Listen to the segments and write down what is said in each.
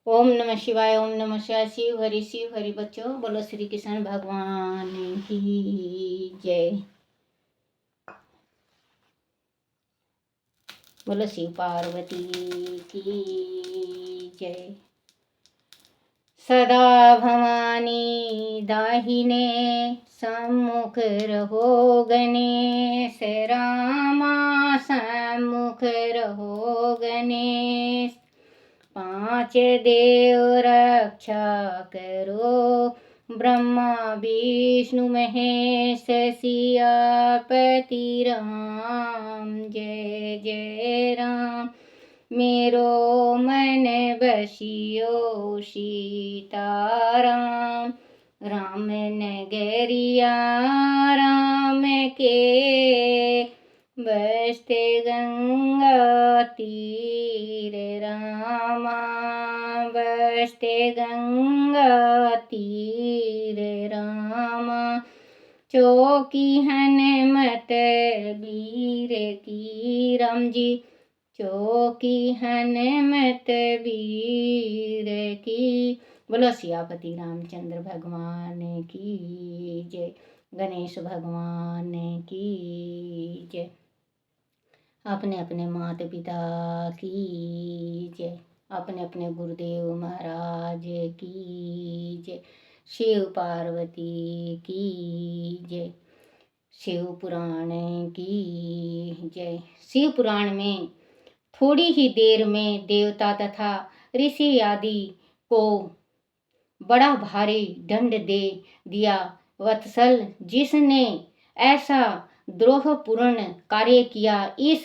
ओम नमः शिवाय। ओम नमः शिवाय। शिव हरि बच्चों, बोलो श्री कृष्ण भगवान की जय। बोलो शिव पार्वती की जय। सदा भवानी दाहिने सम्मुख रहो गणेश, रामा सम्मुख रहो गणेश। पांच देव रक्षा करो, ब्रह्मा विष्णु महेश सियापति राम। जय जय राम। मेरो मन बसियो सीताराम, राम नगरिया राम के बसते गंगा तीर रामा, बसते गंगा तीर रामा। चौकी हनुमत वीर की राम जी, चौकी हनुमत वीर की। बोलो सियापति रामचंद्र भगवान की जय, गणेश भगवान की जय, अपने अपने माता पिता की जय, अपने अपने गुरुदेव महाराज की जय, शिव पार्वती की जय, शिव पुराण की जय। शिव पुराण में थोड़ी ही देर में देवता तथा ऋषि आदि को बड़ा भारी दंड दे दिया। वत्सल, जिसने ऐसा द्रोहपूर्ण कार्य किया, इस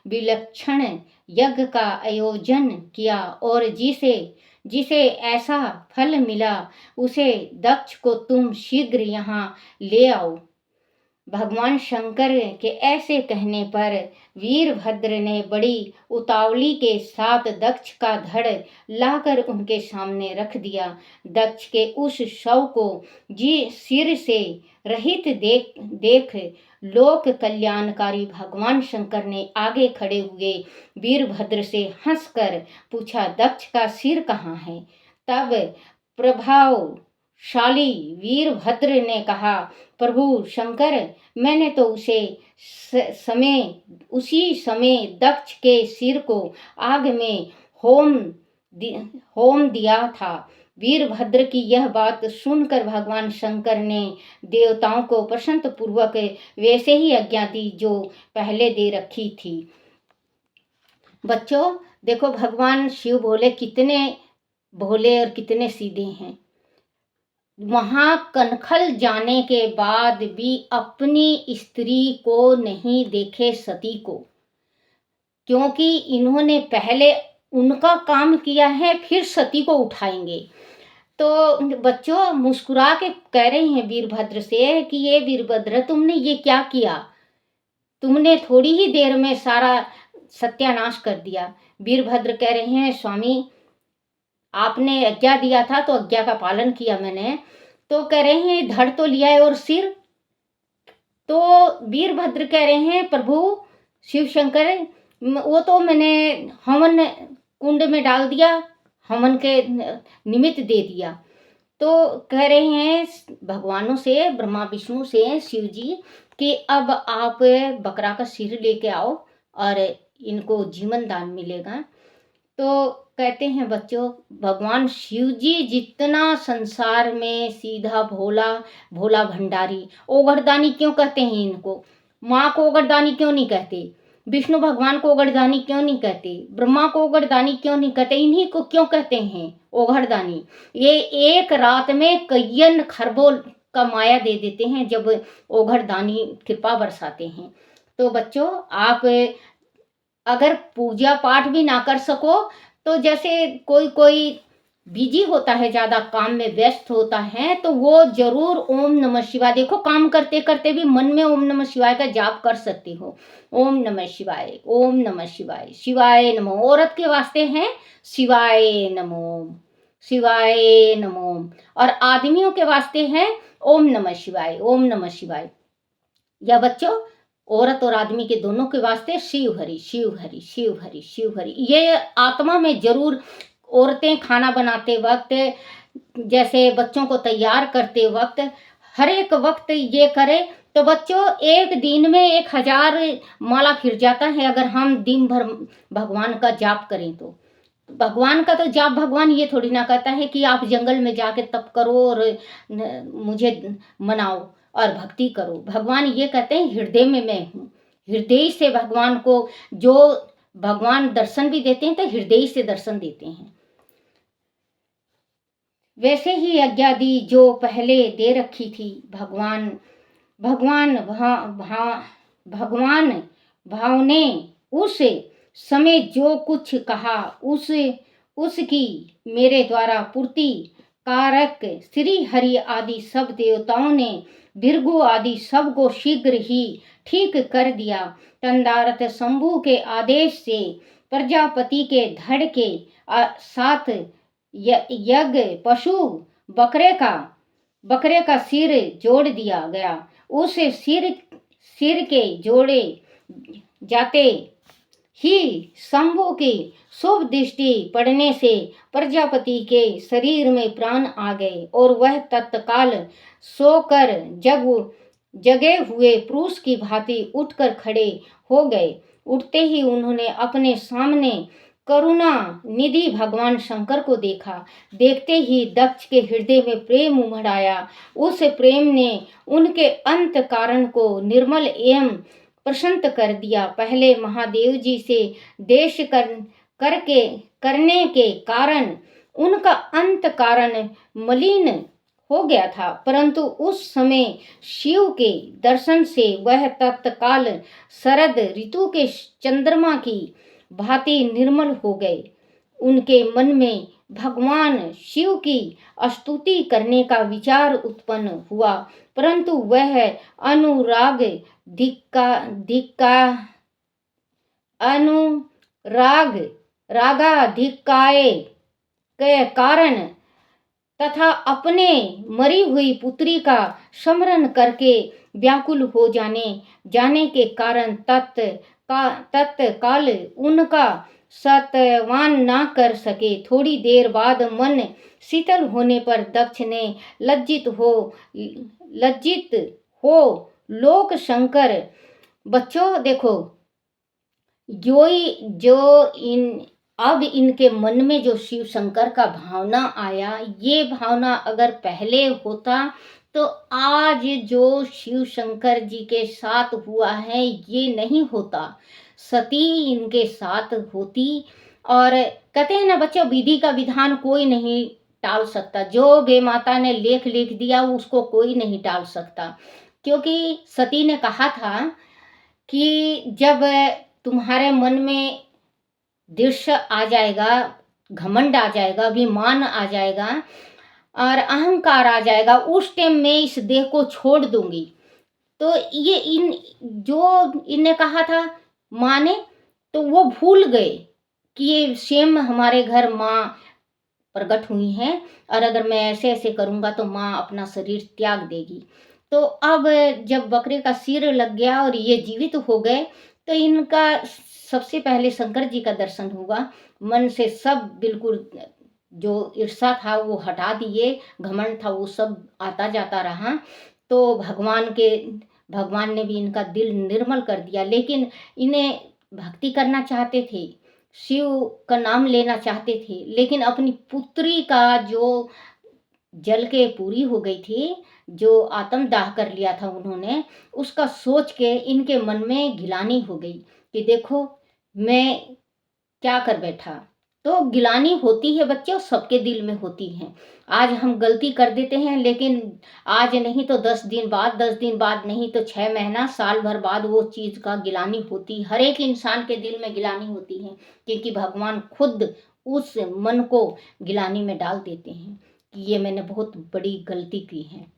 विलक्षण यज्ञ का आयोजन किया और जिसे जिसे ऐसा फल मिला, उसे दक्ष को तुम शीघ्र यहाँ ले आओ। भगवान शंकर के ऐसे कहने पर वीरभद्र ने बड़ी उतावली के साथ दक्ष का धड़ लाकर उनके सामने रख दिया। दक्ष के उस शव को जी सिर से रहित देख लोक कल्याणकारी भगवान शंकर ने आगे खड़े हुए वीरभद्र से हंसकर पूछा, दक्ष का सिर कहाँ है? तब प्रभावशाली वीरभद्र ने कहा, प्रभु शंकर, मैंने तो उसी समय दक्ष के सिर को आग में होम दिया था। वीरभद्र की यह बात सुनकर भगवान शंकर ने देवताओं को प्रसन्न पूर्वक वैसे ही आज्ञा दी जो पहले दे रखी थी। बच्चों देखो, भगवान शिव भोले कितने भोले और कितने सीधे हैं। वहां कनखल जाने के बाद भी अपनी स्त्री को नहीं देखे, सती को, क्योंकि इन्होंने पहले उनका काम किया है, फिर सती को उठाएंगे। तो बच्चों मुस्कुरा के कह रहे हैं वीरभद्र से कि ये वीरभद्र, तुमने ये क्या किया? तुमने थोड़ी ही देर में सारा सत्यानाश कर दिया। वीरभद्र कह रहे हैं, स्वामी आपने आज्ञा दिया था तो आज्ञा का पालन किया मैंने। तो कह रहे हैं धड़ तो लिया है और सिर? तो वीरभद्र कह रहे हैं, प्रभु शिव शंकर, वो तो मैंने हवन कुंड में डाल दिया, हवन के निमित्त दे दिया। तो कह रहे हैं भगवानों से, ब्रह्मा विष्णु से, शिव जी, कि अब आप बकरा का सिर लेके आओ और इनको जीवन दान मिलेगा। तो कहते हैं बच्चों, भगवान शिव जी जितना संसार में सीधा भोला भोला भंडारी, ओगरदानी क्यों कहते हैं इनको? माँ को ओगरदानी क्यों नहीं कहते? विष्णु भगवान को ओगरदानी क्यों नहीं कहते? ब्रह्मा को ओगरदानी क्यों नहीं कहते? इन्हीं को क्यों कहते हैं ओगरदानी? ये एक रात में कईयन खरबों का माया दे देते हैं जब ओगरदानी कृपा बरसाते हैं। तो बच्चों आप अगर पूजा पाठ भी ना कर सको तो जैसे कोई बिजी होता है, ज़्यादा काम में व्यस्त होता है, तो वो जरूर ओम नमः शिवाय, देखो काम करते करते भी मन में ओम नमः शिवाय का जाप कर सकते हो। ओम नमः शिवाय, ओम नमः शिवाय, शिवाय नमो। औरत के वास्ते हैं शिवाय नमो, शिवाय नमो। और आदमियों के वास्ते हैं ओम नमः शिवाय, ओम नमः शिवाय। या बच्चों औरत और आदमी के दोनों के वास्ते शिव हरि, शिव हरि, शिव हरि, शिव हरि। ये आत्मा में जरूर औरतें खाना बनाते वक्त, जैसे बच्चों को तैयार करते वक्त, हर एक वक्त ये करें तो बच्चों एक दिन में 1000 माला फिर जाता है, अगर हम दिन भर भगवान का जाप करें तो। भगवान का तो जाप भगवान ये थोड़ी ना कहता है कि आप जंगल में जाके तप करो और मुझे मनाओ और भक्ति करो। भगवान ये कहते हैं हृदय में मैं हूँ। हृदय से भगवान को जो भगवान दर्शन भी देते हैं तो हृदय से दर्शन देते हैं। वैसे ही यज्ञादि जो पहले दे रखी थी भगवान भगवान भा, भा, भगवान भाव ने उस समय जो कुछ कहा उसकी मेरे द्वारा पूर्ति कारक श्री हरि आदि सब देवताओं ने भृगु आदि सबको शीघ्र ही ठीक कर दिया। तंदारत शंभु के आदेश से प्रजापति के धड़ के साथ यज्ञ पशु बकरे का सिर जोड़ दिया गया। उस सिर के जोड़े जाते ही शंभु की शुभ दृष्टि पड़ने से प्रजापति के शरीर में प्राण आ गए और वह तत्काल सोकर जगे हुए पुरुष की भांति उठकर खड़े हो गए। उठते ही उन्होंने अपने सामने करुणा निधि भगवान शंकर को देखा। देखते ही दक्ष के हृदय में प्रेम उमड़ आया। उस प्रेम ने उनके अंत कारण को निर्मल एवं प्रशांत कर दिया। पहले महादेव जी से देश करने के कारण उनका अंत कारण मलिन हो गया था, परंतु उस समय शिव के दर्शन से वह तत्काल शरद ऋतु के चंद्रमा की भांति निर्मल हो गए। उनके मन में भगवान शिव की स्तुति करने का विचार उत्पन्न हुआ, परंतु वह अनुराग रागाधिकाय के कारण तथा अपने मरी हुई पुत्री का स्मरण करके व्याकुल हो जाने के कारण तत्काल उनका सत्यावन न कर सके। थोड़ी देर बाद मन शीतल होने पर दक्ष ने लज्जित हो लोक शंकर। बच्चों देखो, अब इनके मन में जो शिव शंकर का भावना आया, ये भावना अगर पहले होता तो आज जो शिव शंकर जी के साथ हुआ है ये नहीं होता, सती इनके साथ होती। और कहते हैं ना बच्चों, विधि का विधान कोई नहीं टाल सकता। जो बेमाता ने लेख लिख दिया उसको कोई नहीं टाल सकता, क्योंकि सती ने कहा था कि जब तुम्हारे मन में दृश्य आ जाएगा, घमंड आ जाएगा, अभिमान आ जाएगा और अहंकार आ जाएगा, उस टाइम मैं इस देह को छोड़ दूंगी। तो ये इनने कहा था माँ ने, तो वो भूल गए कि ये सेम हमारे घर माँ प्रकट हुई हैं और अगर मैं ऐसे ऐसे करूँगा तो माँ अपना शरीर त्याग देगी। तो अब जब बकरे का सिर लग गया और ये जीवित हो गए तो इनका सबसे पहले शंकर जी का दर्शन हुआ। मन से सब बिल्कुल जो ईर्षा था वो हटा दिए, घमंड था वो सब आता जाता रहा। तो भगवान ने भी इनका दिल निर्मल कर दिया। लेकिन इन्हें भक्ति करना चाहते थे, शिव का नाम लेना चाहते थे, लेकिन अपनी पुत्री का जो जल के पूरी हो गई थी, जो आत्मदाह कर लिया था उन्होंने, उसका सोच के इनके मन में गिलानी हो गई कि देखो मैं क्या कर बैठा। तो गिलानी होती है बच्चों, सबके दिल में होती है। आज हम गलती कर देते हैं, लेकिन आज नहीं तो 10 दिन बाद, 10 दिन बाद नहीं तो 6 महीना, साल भर बाद वो चीज़ का गिलानी होती। हर एक इंसान के दिल में गिलानी होती है, क्योंकि भगवान खुद उस मन को गिलानी में डाल देते हैं कि ये मैंने बहुत बड़ी गलती की है।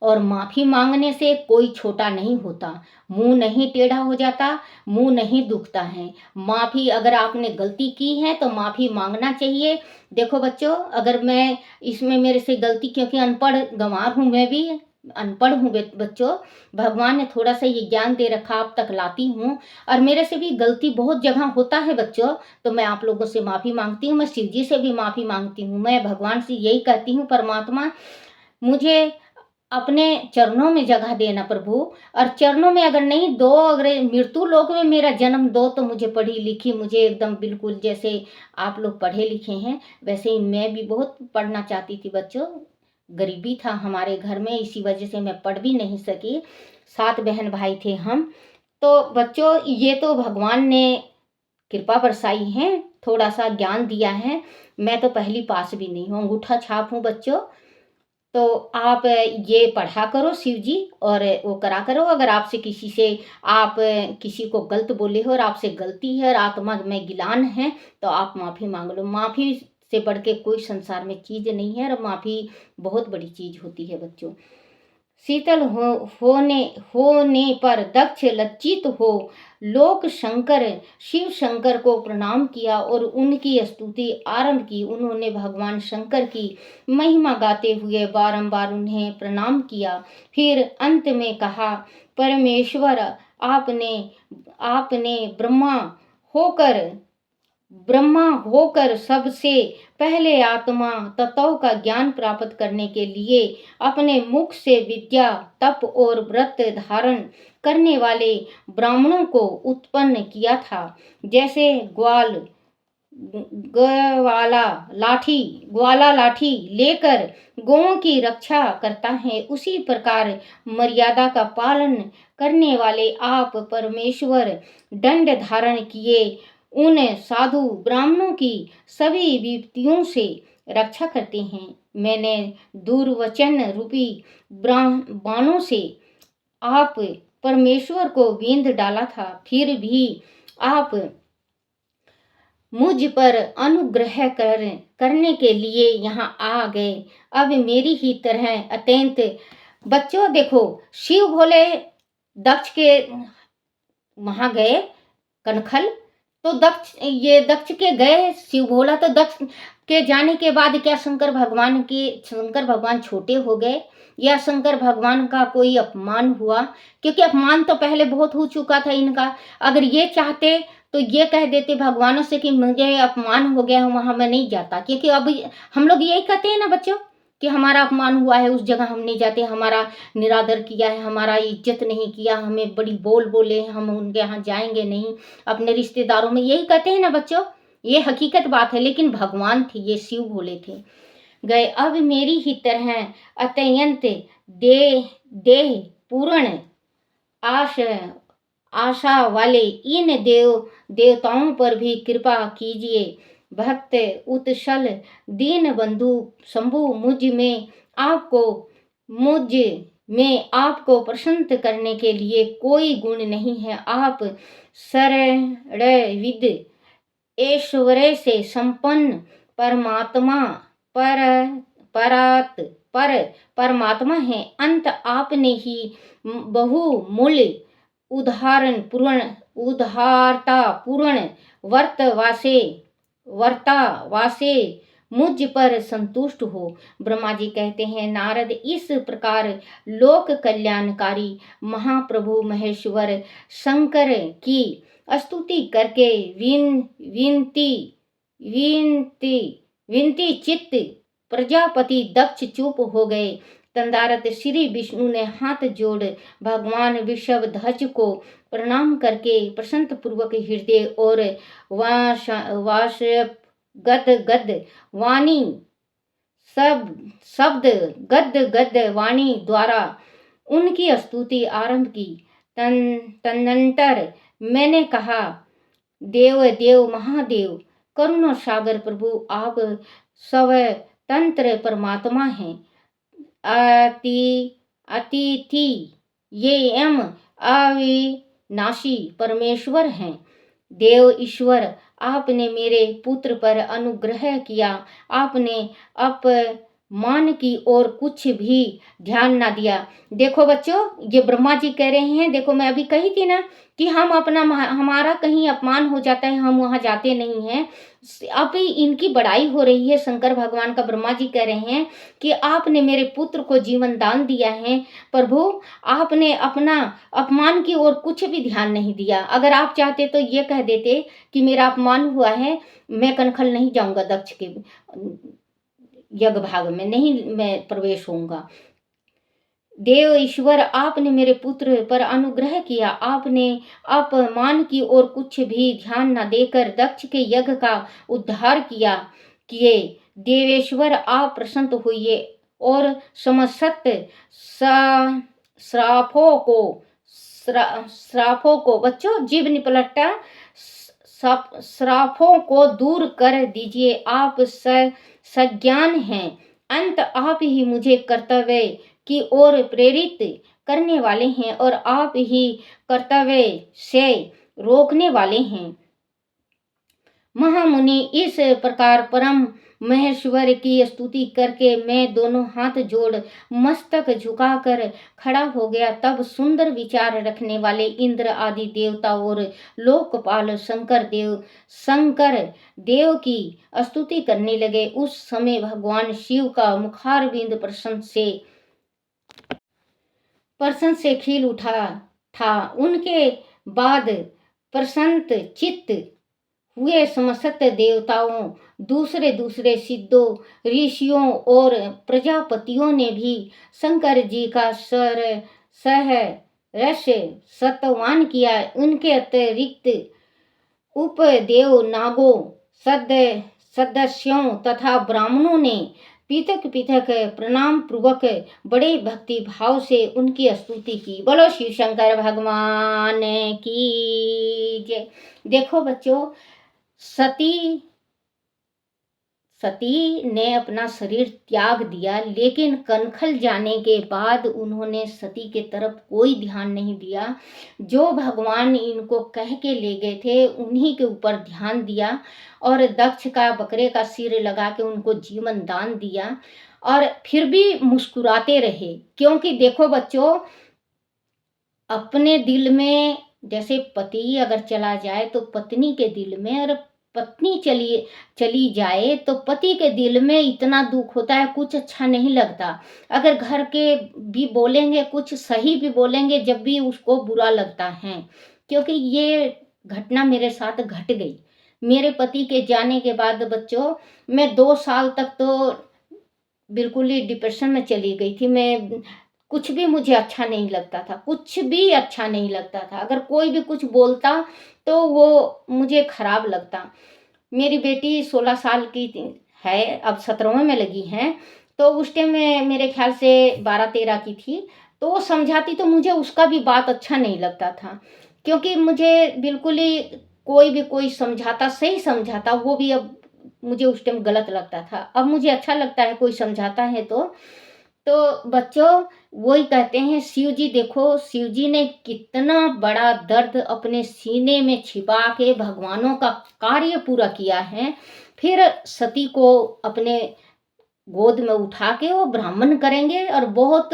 और माफ़ी मांगने से कोई छोटा नहीं होता, मुंह नहीं टेढ़ा हो जाता, मुंह नहीं दुखता है। माफ़ी अगर आपने गलती की है तो माफ़ी मांगना चाहिए। देखो बच्चों, अगर मैं इसमें मेरे से गलती, क्योंकि अनपढ़ गंवार हूँ मैं भी, अनपढ़ हूँ बच्चों, भगवान ने थोड़ा सा ये ज्ञान दे रखा, आप तक लाती हूँ। और मेरे से भी गलती बहुत जगह होता है बच्चों, तो मैं आप लोगों से माफ़ी मांगती हूँ, मैं शिव जी से भी माफ़ी मांगती हूँ। मैं भगवान से यही कहती हूँ, परमात्मा मुझे अपने चरणों में जगह देना प्रभु, और चरणों में अगर नहीं दो, अगर मृत्यु लोक में मेरा जन्म दो, तो मुझे पढ़ी लिखी, मुझे एकदम बिल्कुल जैसे आप लोग पढ़े लिखे हैं वैसे ही मैं भी बहुत पढ़ना चाहती थी बच्चों। गरीबी था हमारे घर में, इसी वजह से मैं पढ़ भी नहीं सकी। 7 बहन भाई थे हम। तो बच्चों ये तो भगवान ने कृपा बरसाई है, थोड़ा सा ज्ञान दिया है। मैं तो पहली पास भी नहीं हूँ, अंगूठा छाप हूँ बच्चों। तो आप ये पढ़ा करो शिव जी, और वो करा करो। अगर आपसे किसी से आप किसी को गलत बोले हो और आपसे गलती है और आत्मा में गिलान है, तो आप माफ़ी मांग लो। माफ़ी से बढ़ के कोई संसार में चीज़ नहीं है, और माफ़ी बहुत बड़ी चीज़ होती है बच्चों। शीतल होने पर दक्ष लज्जित हो लोक शंकर शिव शंकर को प्रणाम किया और उनकी स्तुति आरंभ की। उन्होंने भगवान शंकर की महिमा गाते हुए बारंबार उन्हें प्रणाम किया। फिर अंत में कहा, परमेश्वर आपने आपने ब्रह्मा होकर सबसे पहले आत्मा तत्व का ज्ञान प्राप्त करने के लिए अपने मुख से विद्या, तप और व्रत धारण करने वाले ब्राह्मणों को उत्पन्न किया था। जैसे ग्वाला लाठी लेकर गौओं की रक्षा करता है, उसी प्रकार मर्यादा का पालन करने वाले आप परमेश्वर दंड धारण किए उन साधु ब्राह्मणों की सभी विपत्तियों से रक्षा करते हैं। मैंने दुर्वचन रूपी बाणों से आप परमेश्वर को बींध डाला था, फिर भी आप मुझ पर अनुग्रह करने के लिए यहाँ आ गए। अब मेरी ही तरह अत्यंत बच्चों देखो, शिव भोले दक्ष के वहाँ गए कनखल, तो दक्ष के गए शिव भोला, तो दक्ष के जाने के बाद क्या शंकर भगवान छोटे हो गए, या शंकर भगवान का कोई अपमान हुआ? क्योंकि अपमान तो पहले बहुत हो चुका था इनका। अगर ये चाहते तो ये कह देते भगवानों से कि मुझे अपमान हो गया, वहां मैं नहीं जाता। क्योंकि अब हम लोग यही कहते हैं ना बच्चों कि हमारा अपमान हुआ है, उस जगह हम नहीं जाते, हमारा निरादर किया है, हमारा इज्जत नहीं किया, हमें बड़ी बोले हैं, हम उनके यहाँ जाएंगे नहीं। अपने रिश्तेदारों में यही कहते हैं ना बच्चों, ये हकीकत बात है। लेकिन भगवान थे, ये शिव भोले थे, गए। अब मेरी ही तरह अत्यंत देह पूर्ण आशा वाले इन देवताओं पर भी कृपा कीजिए। भक्त उत्सल दीन बंधु शंभु, मुझ में आपको प्रसन्न करने के लिए कोई गुण नहीं है। आप सर्वविद ऐश्वर्य से संपन्न परमात्मा है। अंत आपने ही बहुमूल्य उदारता पूर्ण वर्तावासे मुझ पर संतुष्ट हो। ब्रह्मा जी कहते हैं, नारद इस प्रकार लोक कल्याणकारी महाप्रभु महेश्वर शंकर की स्तुति करके विनती चित्त प्रजापति दक्ष चुप हो गए। तंदारत श्री विष्णु ने हाथ जोड़ भगवान वृषभध्वज को प्रणाम करके प्रसन्न पूर्वक हृदय और गद वाणी द्वारा उनकी स्तुति आरंभ की। तदनंतर मैंने कहा, देव महादेव करुणा सागर प्रभु, आप स्वतंत्र परमात्मा हैं, अतिथि ये अविनाशी परमेश्वर हैं। देव ईश्वर, आपने मेरे पुत्र पर अनुग्रह किया। आपने मान की ओर कुछ भी ध्यान ना दिया। देखो बच्चों, ये ब्रह्मा जी कह रहे हैं, देखो मैं अभी कही थी ना कि हम अपना हमारा कहीं अपमान हो जाता है, हम वहाँ जाते नहीं हैं। अब इनकी बड़ाई हो रही है, शंकर भगवान का। ब्रह्मा जी कह रहे हैं कि आपने मेरे पुत्र को जीवन दान दिया है प्रभु, आपने अपना अपमान की ओर कुछ भी ध्यान नहीं दिया। अगर आप चाहते तो ये कह देते कि मेरा अपमान हुआ है, मैं कनखल नहीं जाऊंगा, दक्ष के यज्ञ भाग में नहीं मैं प्रवेश होऊंगा। देव ईश्वर, आपने मेरे पुत्र पर अनुग्रह किया, आपने अपमान की ओर कुछ भी ध्यान न देकर दक्ष के यज्ञ का उद्धार किए। देवेश्वर, आप प्रसन्न हुए और समस्त श्रापों को श्रापों को बच्चों जीव निपलटा श्रापों को दूर कर दीजिए। आप सज्ञान हैं, अंत आप ही मुझे कर्तव्य की ओर प्रेरित करने वाले हैं और आप ही कर्तव्य से रोकने वाले हैं। महामुनि, इस प्रकार परम महेश्वर की स्तुति करके मैं दोनों हाथ जोड़ मस्तक झुकाकर खड़ा हो गया। तब सुंदर विचार रखने वाले इंद्र आदि देवता और लोकपाल शंकर देव की स्तुति करने लगे। उस समय भगवान शिव का मुखारविंद प्रसन्न से खिल उठा था। उनके बाद प्रसन्न चित्त हुए समस्त देवताओं, दूसरे दूसरे सिद्धों, ऋषियों और प्रजापतियों ने भी शंकर जी का सहर्ष सत्वान किया। उनके अतिरिक्त उपदेव नागों, सदस्यों तथा ब्राह्मणों ने पृथक पृथक प्रणाम पूर्वक बड़े भक्ति भाव से उनकी स्तुति की। बोलो शिव शंकर भगवान की जय। देखो बच्चों, सती ने अपना शरीर त्याग दिया, लेकिन कनखल जाने के बाद उन्होंने सती के तरफ कोई ध्यान नहीं दिया। जो भगवान इनको कह के ले गए थे उन्हीं के ऊपर ध्यान दिया और दक्ष का बकरे का सिर लगा के उनको जीवन दान दिया और फिर भी मुस्कुराते रहे। क्योंकि देखो बच्चों, अपने दिल में जैसे पति अगर चला जाए तो पत्नी के दिल में, और पत्नी चली जाए तो पति के दिल में इतना दुख होता है, कुछ अच्छा नहीं लगता। अगर घर के भी बोलेंगे, कुछ सही भी बोलेंगे, जब भी उसको बुरा लगता है। क्योंकि ये घटना मेरे साथ घट गई। मेरे पति के जाने के बाद बच्चों, मैं 2 साल तक तो बिल्कुल ही डिप्रेशन में चली गई थी। मैं कुछ भी मुझे अच्छा नहीं लगता था, कुछ भी अच्छा नहीं लगता था। अगर कोई भी कुछ बोलता तो वो मुझे खराब लगता। मेरी बेटी 16 साल की है, अब 17वें में लगी है, तो उस टाइम में मेरे ख्याल से 12-13 की थी। तो वो समझाती तो मुझे उसका भी बात अच्छा नहीं लगता था, क्योंकि मुझे बिल्कुल ही कोई समझाता, सही समझाता, वो भी अब मुझे उस टाइम गलत लगता था। अब मुझे अच्छा लगता है कोई समझाता है तो बच्चों, वही कहते हैं शिव जी। देखो, शिव जी ने कितना बड़ा दर्द अपने सीने में छिपा के भगवानों का कार्य पूरा किया है। फिर सती को अपने गोद में उठा के वो ब्राह्मण करेंगे और बहुत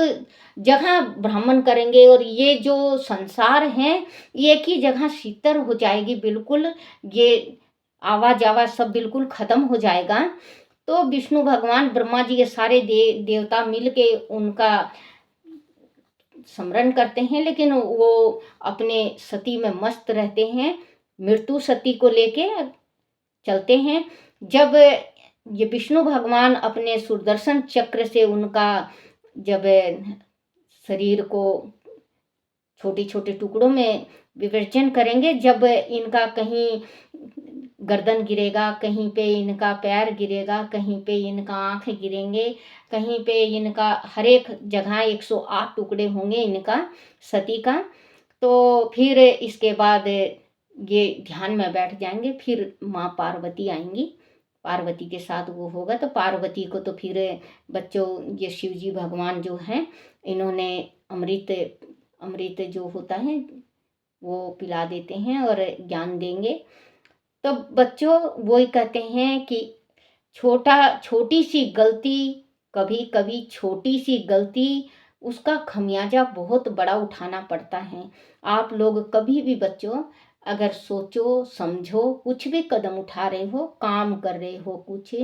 जगह ब्राह्मण करेंगे, और ये जो संसार है एक ही जगह शीतल हो जाएगी बिल्कुल। ये आवाज सब बिल्कुल खत्म हो जाएगा। तो विष्णु भगवान, ब्रह्मा जी, ये सारे देवता मिलके उनका स्मरण करते हैं, लेकिन वो अपने सती में मस्त रहते हैं, मृत्यु सती को लेके चलते हैं। जब ये विष्णु भगवान अपने सुदर्शन चक्र से उनका जब शरीर को छोटे छोटे टुकड़ों में विभाजन करेंगे, जब इनका कहीं गर्दन गिरेगा, कहीं पे इनका पैर गिरेगा, कहीं पे इनका आँख गिरेंगे, कहीं पे इनका हर एक जगह 108 टुकड़े होंगे इनका सती का। तो फिर इसके बाद ये ध्यान में बैठ जाएंगे। फिर माँ पार्वती आएंगी, पार्वती के साथ वो होगा। तो पार्वती को तो फिर बच्चों, ये शिव जी भगवान जो हैं, इन्होंने अमृत जो होता है वो पिला देते हैं और ज्ञान देंगे। तो बच्चों, वही कहते हैं कि छोटी सी गलती कभी कभी छोटी सी गलती, उसका खमियाजा बहुत बड़ा उठाना पड़ता है। आप लोग कभी भी बच्चों, अगर सोचो समझो, कुछ भी कदम उठा रहे हो, काम कर रहे हो, कुछ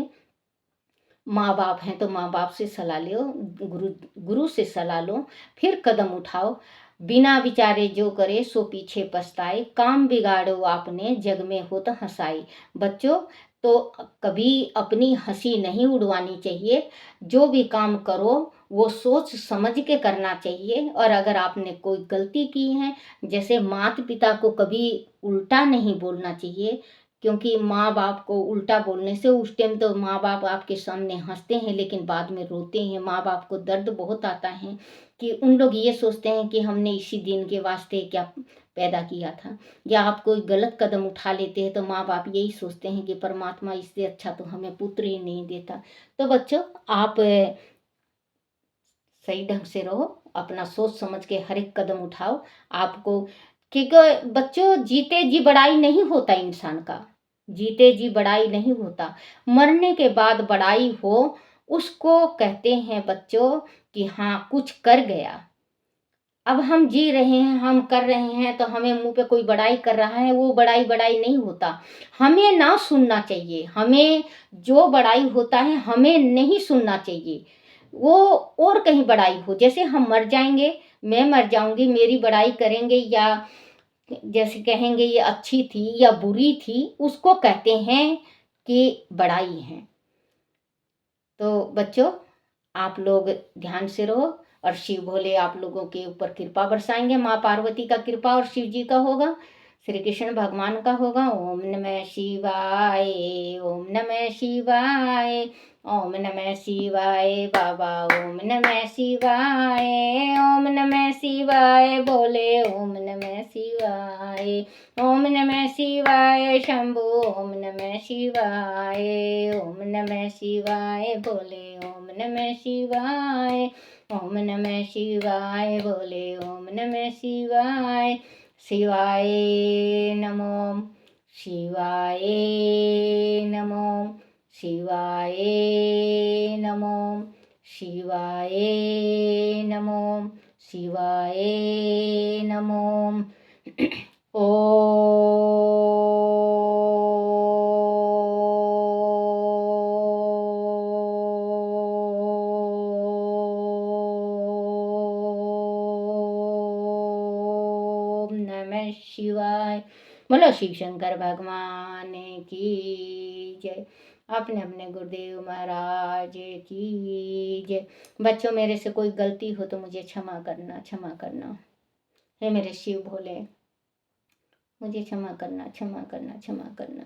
माँ बाप हैं तो माँ बाप से सलाह लो, गुरु गुरु से सलाह लो, फिर कदम उठाओ। बिना विचारे जो करे सो पीछे पछताए, काम बिगाड़ो आपने जग में हो तो हंसाई। बच्चों, तो कभी अपनी हंसी नहीं उड़वानी चाहिए। जो भी काम करो वो सोच समझ के करना चाहिए। और अगर आपने कोई गलती की है, जैसे माता पिता को कभी उल्टा नहीं बोलना चाहिए, क्योंकि माँ बाप को उल्टा बोलने से उस टाइम तो माँ बाप आपके सामने हंसते हैं, लेकिन बाद में रोते हैं। माँ बाप को दर्द बहुत आता है कि उन लोग ये सोचते हैं कि हमने इसी दिन के वास्ते क्या पैदा किया था। या आप कोई गलत कदम उठा लेते हैं तो माँ बाप यही सोचते हैं कि परमात्मा इससे अच्छा तो हमें पुत्र ही नहीं देता। तो बच्चों, आप सही ढंग से रहो, अपना सोच समझ के हर एक कदम उठाओ। आपको, क्योंकि बच्चों, जीते जी बड़ाई नहीं होता इंसान का, जीते जी बड़ाई नहीं होता, मरने के बाद बड़ाई हो, उसको कहते हैं बच्चों कि हाँ कुछ कर गया। अब हम जी रहे हैं, हम कर रहे हैं, तो हमें मुंह पे कोई बड़ाई कर रहा है, वो बड़ाई बड़ाई नहीं होता। हमें ना सुनना चाहिए, हमें जो बड़ाई होता है हमें नहीं सुनना चाहिए। वो और कहीं बड़ाई हो, जैसे हम मर जाएंगे, मैं मर जाऊंगी, मेरी बड़ाई करेंगे या जैसे कहेंगे ये अच्छी थी या बुरी थी, उसको कहते हैं कि बड़ाई है। तो बच्चों, आप लोग ध्यान से रहो, और शिव भोले आप लोगों के ऊपर कृपा बरसाएंगे। माँ पार्वती का कृपा और शिव जी का होगा, श्री कृष्ण भगवान का होगा। ओम नमः शिवाय, ओम नमः शिवाय, ओम नमः शिवाय बाबा, ओम नमः शिवाय, ओम नमः शिवाय बोले, ओम नमः शिवाय, ओम नमः शिवाय शंभु, ओम नमः शिवाय, ओम नमः शिवाय बोले, ओम नमः शिवाय, ओम नमः शिवाय बोले, ओम नमः शिवाय। शिवाय नमो, शिवाय नमो, शिवाय नमो, शिवाय नमो, शिवाय नमो। ओम नमः शिवाय। बोलो शिव शंकर भगवान की जय। अपने अपने गुरुदेव महाराज की जय। बच्चों, मेरे से कोई गलती हो तो मुझे क्षमा करना, क्षमा करना। हे मेरे शिव भोले, मुझे क्षमा करना, क्षमा करना, क्षमा करना।